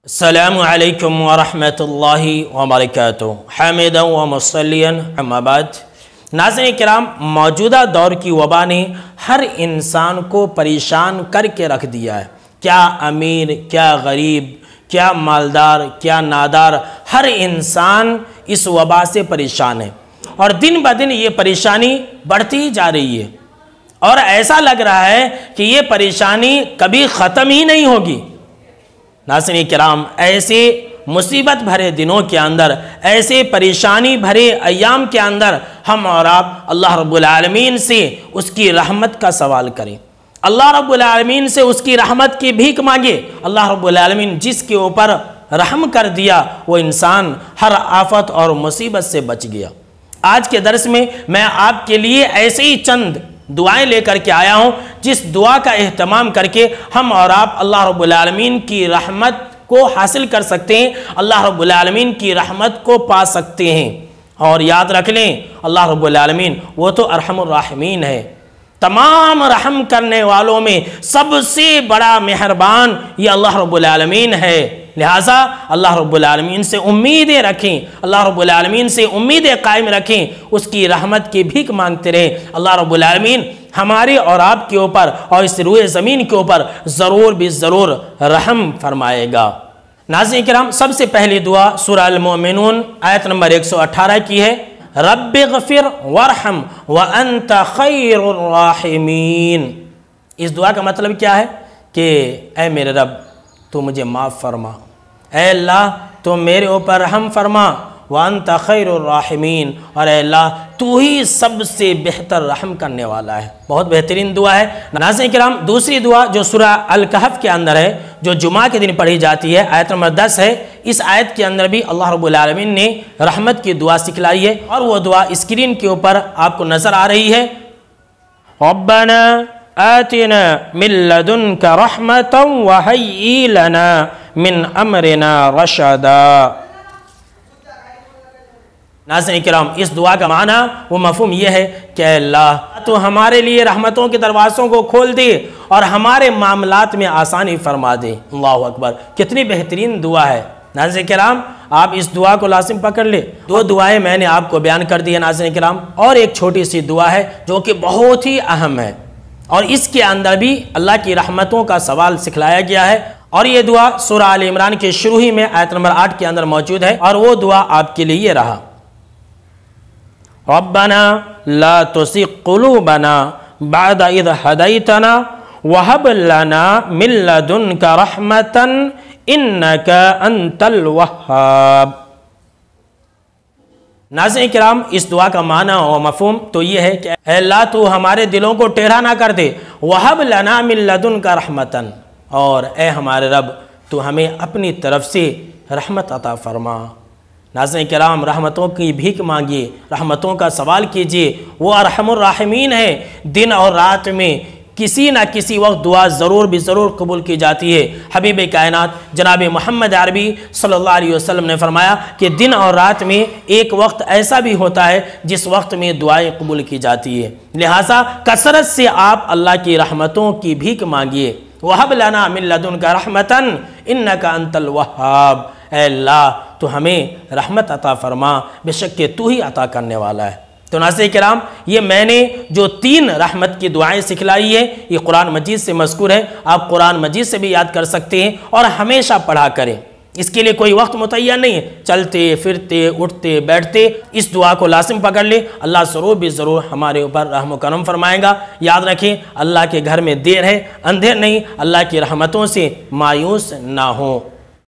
अस्सलामु अलैकुम वरहमतुल्लाहि वबरकातुहू हामिदन व मुसल्लियन अम्मा बाद। नाज़रीन किराम, मौजूदा दौर की वबा ने हर इंसान को परेशान करके रख दिया है। क्या अमीर, क्या गरीब, क्या मालदार, क्या नादार, हर इंसान इस वबा से परेशान है और दिन ब दिन ये परेशानी बढ़ती ही जा रही है और ऐसा लग रहा है कि ये परेशानी कभी ख़त्म ही नहीं होगी। नाज़रीन किराम, ऐसे मुसीबत भरे दिनों के अंदर, ऐसे परेशानी भरे अय्याम के अंदर हम और आप अल्लाह रब्बुल आलमीन से उसकी रहमत का सवाल करें, अल्लाह रब्बुल आलमीन से उसकी रहमत की भीख मांगे। अल्लाह रब्बुल आलमीन जिसके ऊपर रहम कर दिया वो इंसान हर आफत और मुसीबत से बच गया। आज के दर्स में मैं आपके लिए ऐसे ही चंद दुआएं लेकर के आया हूं जिस दुआ का एहतमाम करके हम और आप अल्लाह रब्बुल आलमीन की रहमत को हासिल कर सकते हैं, अल्लाह रब्बुल आलमीन की रहमत को पा सकते हैं। और याद रख लें, अल्लाह रब्बुल आलमीन वो तो अरहमुर राहिमीन है, तमाम रहम करने वालों में सबसे बड़ा मेहरबान ये अल्लाह रब्बुल आलमीन है। लिहाजा अल्लाह रब्बुल आलमीन से उम्मीदें रखें, अल्लाह रब्बुल आलमीन से उम्मीदें कायम रखें, उसकी रहमत की भीख मांगते रहें। अल्लाह रब्बुल आलमीन हमारे और आपके ऊपर और इस रूए ज़मीन के ऊपर ज़रूर भी ज़रूर रहम फरमाएगा। नाज़रीन किराम, सबसे पहली दुआ सूरह अल-मोमिनून आयत नंबर 118 की है, रब्बिग़फ़िर वरहम व अंत खैरुर राहिमीन। इस दुआ का मतलब क्या है कि ऐ मेरे रब, तू मुझे माफ़ फरमा, ऐ अल्लाह तो मेरे ऊपर रहम फरमा, व अंत खैरुर राहिमीन, और ऐ अल्लाह तू ही सबसे बेहतर रहम करने वाला है। बहुत बेहतरीन दुआ है। नाज़रीन किराम, दूसरी दुआ जो सूरह अल-कहफ़ के अंदर है, जो जुमा के दिन पढ़ी जाती है, आयत नंबर 10 है। इस आयत के अंदर भी अल्लाह रब्बुल आलमीन ने रहमत की दुआ सिखलाई है और वो दुआ स्क्रीन के ऊपर आपको नज़र आ रही है, रब्बना आतिना मिन लदुनका रहमतन व हय्यि लना मिन अमरिना रशदा। नाज़रीन किराम, इस दुआ का माना वो मफ़हूम यह है कि अल्लाह तो हमारे लिए रहमतों के दरवाज़ों को खोल दे और हमारे मामलात में आसानी फरमा दे। अल्लाहु अकबर, कितनी बेहतरीन दुआ है। नाज़रीन किराम, आप इस दुआ को लाज़िम पकड़ ले। दो दुआएं मैंने आपको बयान कर दी है नाज़रीन किराम, और एक छोटी सी दुआ है जो कि बहुत ही अहम है और इसके अंदर भी अल्लाह की रहमतों का सवाल सिखलाया गया है। और ये दुआ सूरह आल इमरान के शुरू ही में आयत नंबर 8 के अंदर मौजूद है और वो दुआ आपके लिए ये रहा, रब्बना ला तुज़िग़ क़ुलूबना बअद इज़ हदैतना व हब लना मिन लदुनका रहमतन इन्नका अंतल वह्हाब। नाज़रीन किराम, इस दुआ का माना और मफ़हूम तो ये है कि अल्लाह तू हमारे दिलों को टेढ़ा ना कर दे, वहब लना मिन लदुनका रहमतन, और ए हमारे रब तू हमें अपनी तरफ से रहमत अता फरमा। नाज़रीन किराम, रहमतों की भीख मांगिए, रहमतों का सवाल कीजिए, वो अरहमुर राहिमीन है। दिन और रात में किसी ना किसी वक्त दुआ ज़रूर भी ज़रूर कबूल की जाती है। हबीब कायनात जनाब मोहम्मद अरबी सल्लल्लाहु अलैहि वसल्लम ने फरमाया कि दिन और रात में एक वक्त ऐसा भी होता है जिस वक्त में दुआएं कबूल की जाती है। लिहाजा कसरत से आप अल्लाह की रहमतों की भीख मांगिए। वहब लना मिन लदुनका रहमतन इन्नका अंतल वह्हाब, ऐ अल्लाह तो हमें रहमत अता फरमा, बेशक के तू ही अता करने वाला है। तो नाज़रीन किराम, ये मैंने जो 3 रहमत की दुआएं सिखलाई है ये कुरान मजीद से मज़कूर है। आप कुरान मजीद से भी याद कर सकते हैं और हमेशा पढ़ा करें। इसके लिए कोई वक्त मुतय्यन नहीं है, चलते फिरते उठते बैठते इस दुआ को लाज़िम पकड़ ले, अल्लाह ज़रूर भी ज़रूर हमारे ऊपर रहम व करम फरमाएगा। याद रखें, अल्लाह के घर में देर है, अंधेर नहीं। अल्लाह की रहमतों से मायूस ना हो।